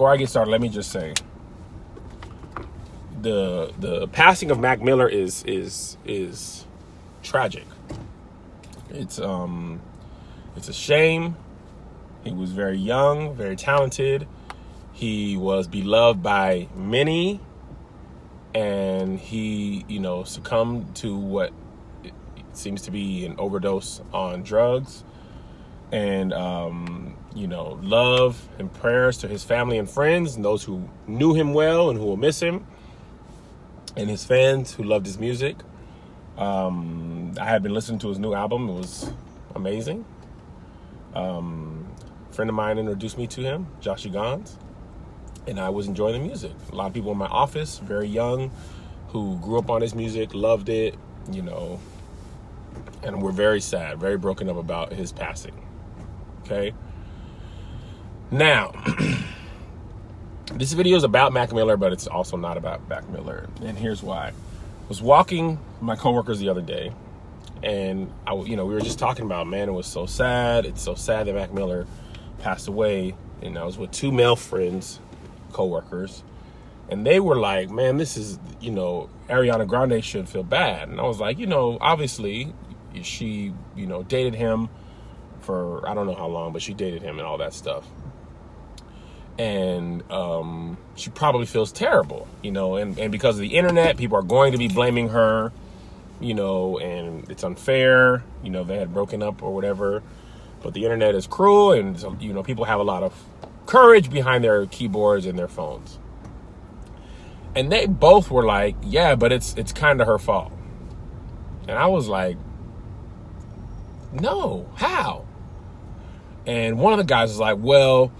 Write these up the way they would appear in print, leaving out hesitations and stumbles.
before I get started, let me just say the passing of Mac Miller is tragic. It's a shame. He was very young, very talented. He was beloved by many, and he, succumbed to what it seems to be an overdose on drugs. And, love and prayers to his family and friends and those who knew him well and who will miss him, and his fans who loved his music. I had been listening to his new album. It was amazing. A friend of mine introduced me to him, Joshy Gons, and I was enjoying the music. A lot of people in my office, very young, who grew up on his music, loved it, and we're very sad, very broken up about his passing. Okay? Now, this video is about Mac Miller, but it's also not about Mac Miller, and here's why. I was walking with my coworkers the other day, and we were just talking about, man, it was so sad. It's so sad that Mac Miller passed away. And I was with two male friends, coworkers, and they were like, man, this is, Ariana Grande should feel bad. And I was like, obviously she, dated him for, I don't know how long, but she dated him and all that stuff. And she probably feels terrible, and because of the internet, people are going to be blaming her, and it's unfair, they had broken up or whatever, but the internet is cruel, and, people have a lot of courage behind their keyboards and their phones. And they both were like, yeah, but it's kind of her fault. And I was like, no, how? And one of the guys was like, well,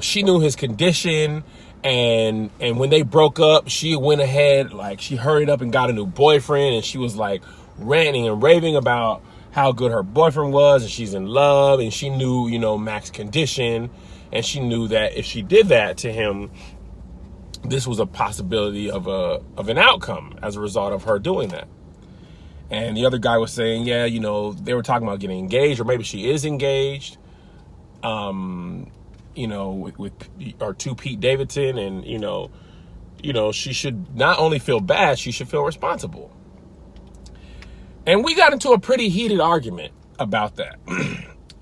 she knew his condition, and when they broke up, she went ahead, she hurried up and got a new boyfriend, and she was ranting and raving about how good her boyfriend was, and she's in love, and she knew, Mac's condition, and she knew that if she did that to him, this was a possibility of an outcome as a result of her doing that. And the other guy was saying, yeah, they were talking about getting engaged, or maybe she is engaged, with or to Pete Davidson, and she should not only feel bad, she should feel responsible. And we got into a pretty heated argument about that.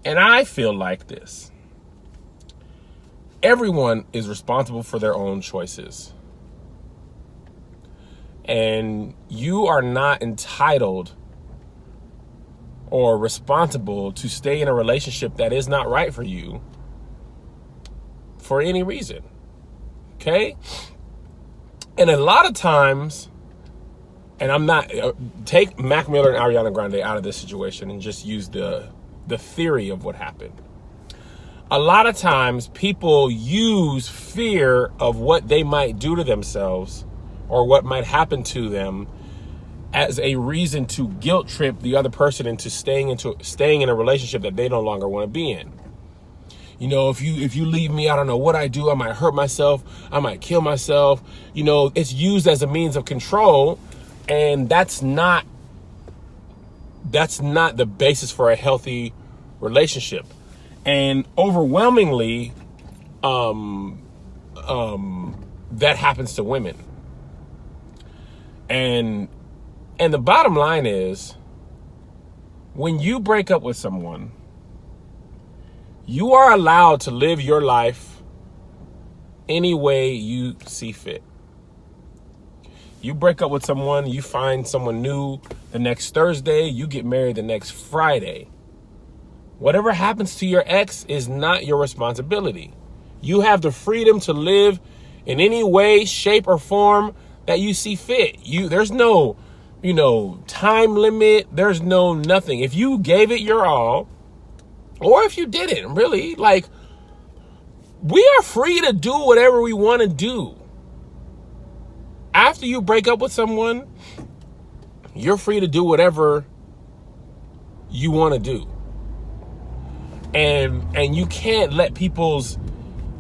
And I feel like this: everyone is responsible for their own choices, and you are not entitled or responsible to stay in a relationship that is not right for you for any reason. Okay? And a lot of times, and I'm not, take Mac Miller and Ariana Grande out of this situation and just use the theory of what happened. A lot of times people use fear of what they might do to themselves or what might happen to them as a reason to guilt trip the other person into staying in a relationship that they no longer want to be in. If you leave me, I don't know what I do. I might hurt myself. I might kill myself. It's used as a means of control, and that's not the basis for a healthy relationship. And overwhelmingly, that happens to women. And the bottom line is, when you break up with someone, you are allowed to live your life any way you see fit. You break up with someone, you find someone new the next Thursday, you get married the next Friday. Whatever happens to your ex is not your responsibility. You have the freedom to live in any way, shape, or form that you see fit. There's no, time limit. There's no nothing. If you gave it your all, or if you didn't, really, we are free to do whatever we want to do. After you break up with someone, you're free to do whatever you want to do. And you can't let people's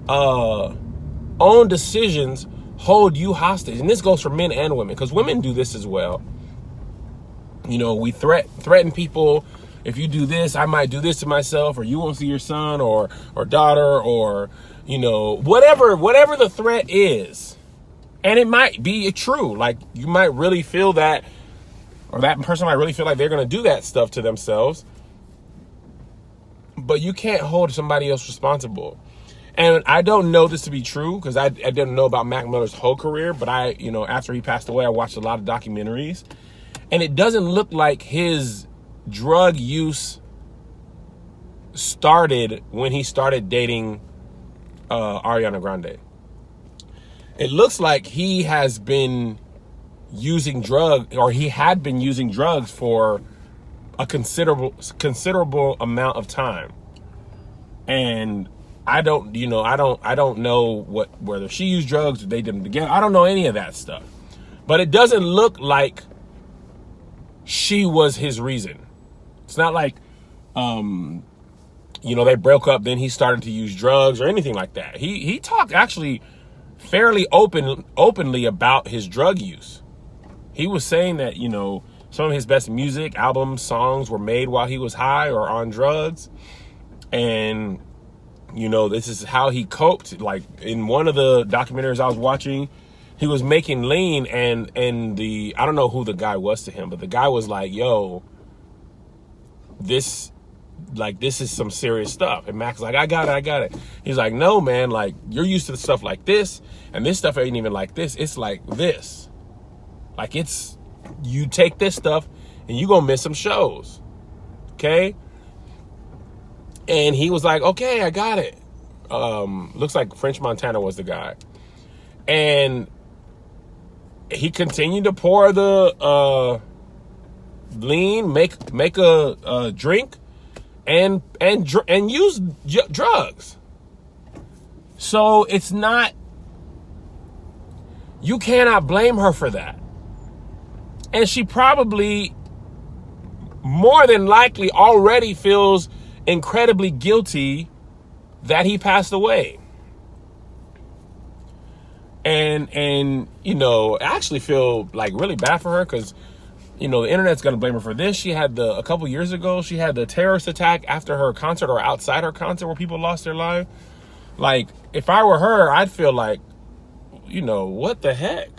own decisions hold you hostage. And this goes for men and women, because women do this as well. We threaten people. If you do this, I might do this to myself, or you won't see your son or daughter, or whatever the threat is. And it might be true. Like, you might really feel that, or that person might really feel like they're going to do that stuff to themselves. But you can't hold somebody else responsible. And I don't know this to be true because I didn't know about Mac Miller's whole career. But after he passed away, I watched a lot of documentaries. And it doesn't look like his drug use started when he started dating Ariana Grande. It looks like he has been using he had been using drugs for a considerable amount of time. And I don't know whether she used drugs or they did them together. I don't know any of that stuff. But it doesn't look like she was his reason. It's not like, they broke up, then he started to use drugs or anything like that. He talked actually fairly openly about his drug use. He was saying that, some of his best music, albums, songs were made while he was high or on drugs. And, this is how he coped. Like, in one of the documentaries I was watching, he was making lean, and I don't know who the guy was to him, but the guy was like, yo, this is some serious stuff. And Mac's like, I got it. He's like, no, man, like, you're used to stuff like this, and this stuff ain't even like this. It's like this. Like, you take this stuff and you gonna miss some shows. Okay? And he was like, okay, I got it. Looks like French Montana was the guy. And he continued to pour the lean, make a drink, and use drugs. So it's not, you cannot blame her for that. And she probably, more than likely, already feels incredibly guilty that he passed away. And I actually feel like really bad for her because, the internet's going to blame her for this. She had a couple years ago, she had the terrorist attack after her concert or outside her concert where people lost their life. Like, if I were her, I'd feel like, what the heck?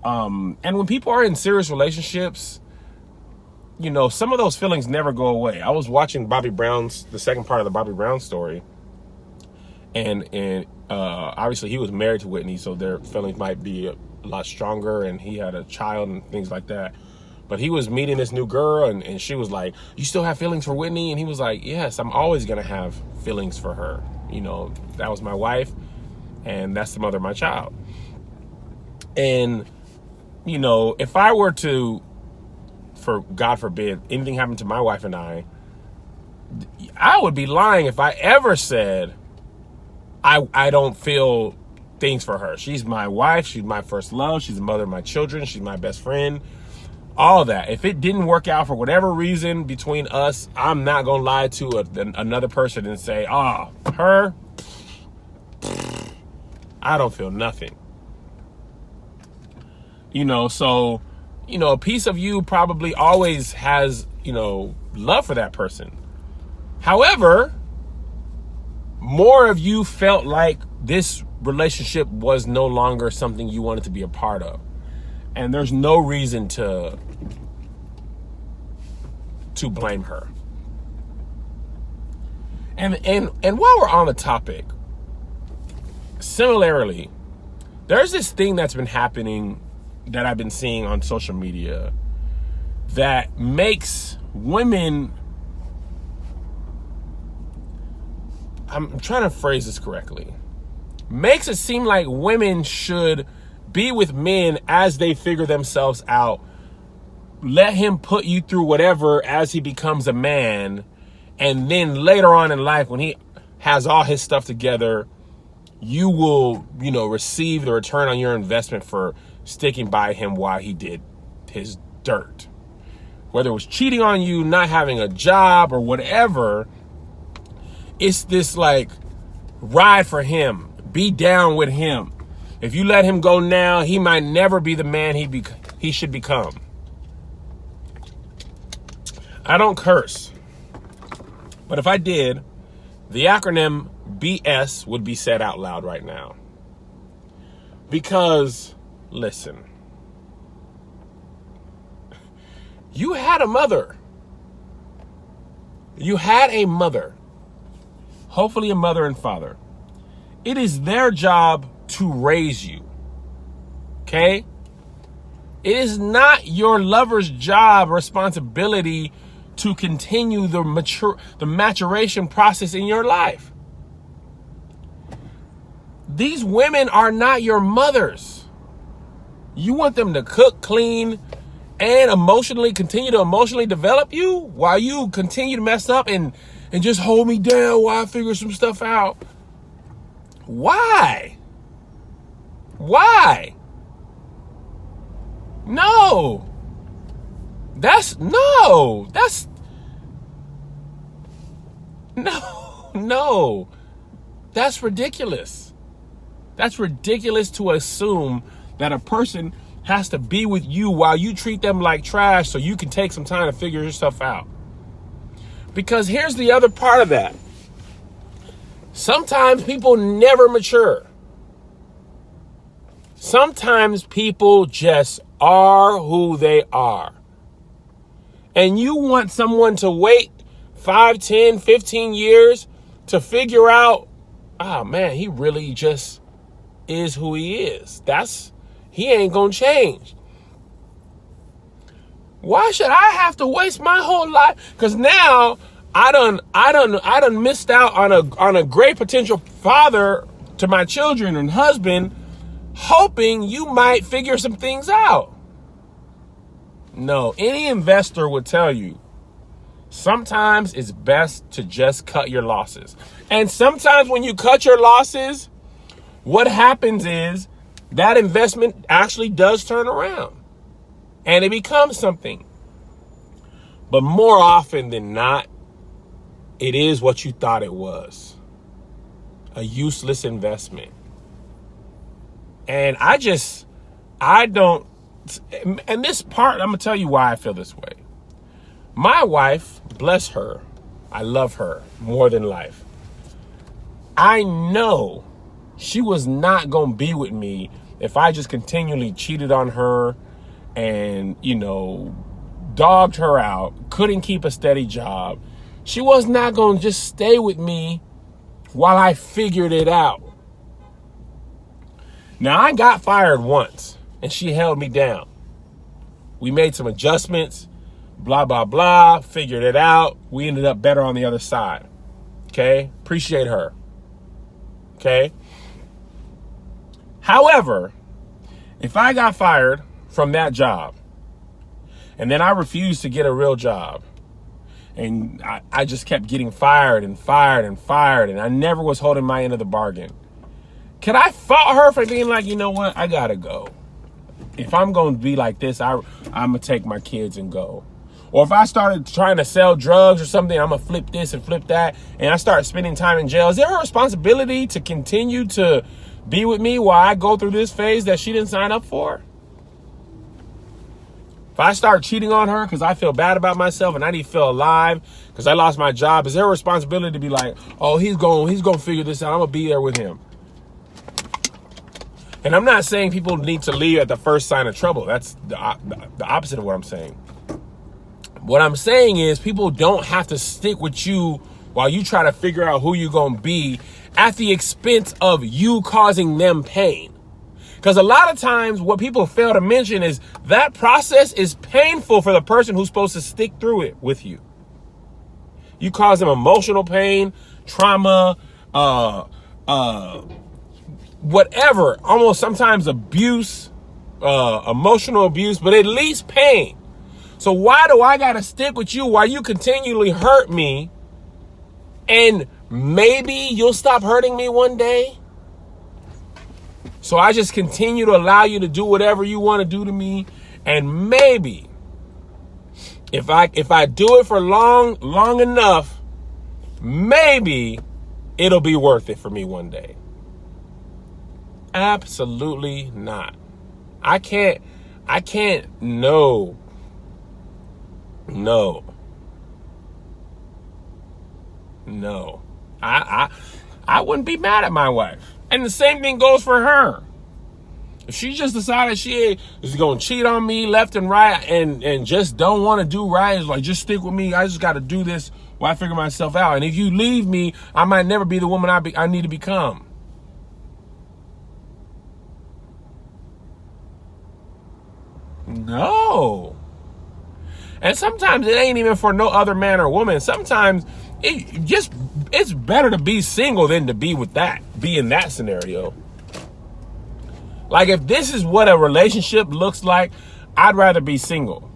And when people are in serious relationships, some of those feelings never go away. I was watching the second part of the Bobby Brown story. And obviously he was married to Whitney, so their feelings might be a lot stronger, and he had a child and things like that. But he was meeting this new girl, and she was like, you still have feelings for Whitney? And he was like, yes, I'm always going to have feelings for her. That was my wife, and that's the mother of my child. And, if I were to, for God forbid, anything happened to my wife and I would be lying if I ever said I don't feel things for her. She's my wife. She's my first love. She's the mother of my children. She's my best friend. All that. If it didn't work out for whatever reason between us, I'm not going to lie to another person and say, her, I don't feel nothing. So, a piece of you probably always has, love for that person. However, more of you felt like this relationship was no longer something you wanted to be a part of. And there's no reason to blame her. And while we're on the topic, similarly, there's this thing that's been happening that I've been seeing on social media that makes women, I'm trying to phrase this correctly, makes it seem like women should be with men as they figure themselves out. Let him put you through whatever as he becomes a man. And then later on in life, when he has all his stuff together, you will, receive the return on your investment for sticking by him while he did his dirt. Whether it was cheating on you, not having a job, or whatever, it's this like ride for him. Be down with him. If you let him go now, he might never be the man he should become. I don't curse, but if I did, the acronym BS would be said out loud right now. Because, listen, you had a mother. You had a mother. Hopefully a mother and father. It is their job to raise you. Okay? It is not your lover's job, responsibility to continue the maturation process in your life. These women are not your mothers. You want them to cook, clean, and continue to emotionally develop you while you continue to mess up and just hold me down while I figure some stuff out. Why? Why? No. No. That's ridiculous. That's ridiculous to assume that a person has to be with you while you treat them like trash so you can take some time to figure yourself out. Because here's the other part of that. Sometimes people never mature. Sometimes people just are who they are. And you want someone to wait 5, 10, 15 years to figure out, oh man, he really just is who he is. He ain't gonna change. Why should I have to waste my whole life? Because now I done missed out on a great potential father to my children and husband, hoping you might figure some things out. No, any investor would tell you, sometimes it's best to just cut your losses. And sometimes when you cut your losses, what happens is that investment actually does turn around and it becomes something. But more often than not, it is what you thought it was. A useless investment. And and this part, I'm going to tell you why I feel this way. My wife, bless her, I love her more than life. I know she was not going to be with me if I just continually cheated on her and, dogged her out, couldn't keep a steady job. She was not going to just stay with me while I figured it out. Now, I got fired once, and she held me down. We made some adjustments, blah, blah, blah, figured it out. We ended up better on the other side. Okay? Appreciate her. Okay? However, if I got fired from that job, and then I refused to get a real job, and I just kept getting fired, and I never was holding my end of the bargain, could I fault her for being like, you know what, I gotta go? If I'm going to be like this, I'm going to take my kids and go. Or if I started trying to sell drugs or something, I'm going to flip this and flip that, and I start spending time in jail, is there a responsibility to continue to be with me while I go through this phase that she didn't sign up for? If I start cheating on her because I feel bad about myself and I need to feel alive because I lost my job, is there a responsibility to be like, oh, he's going to figure this out, I'm going to be there with him? And I'm not saying people need to leave at the first sign of trouble. That's the opposite of what I'm saying. What I'm saying is people don't have to stick with you while you try to figure out who you're going to be at the expense of you causing them pain. Because a lot of times what people fail to mention is that process is painful for the person who's supposed to stick through it with you. You cause them emotional pain, trauma, whatever, almost sometimes abuse, emotional abuse, but at least pain. So why do I got to stick with you while you continually hurt me? And maybe you'll stop hurting me one day. So I just continue to allow you to do whatever you want to do to me. And maybe if I do it for long enough, maybe it'll be worth it for me one day. Absolutely not. I can't, no. I wouldn't be mad at my wife. And the same thing goes for her. If she just decided she is going to cheat on me left and right and just don't want to do right, it's like, just stick with me. I just got to do this while I figure myself out. And if you leave me, I might never be the woman I need to become. No. And sometimes it ain't even for no other man or woman. Sometimes it's better to be single than to be in that scenario. Like, if this is what a relationship looks like, I'd rather be single.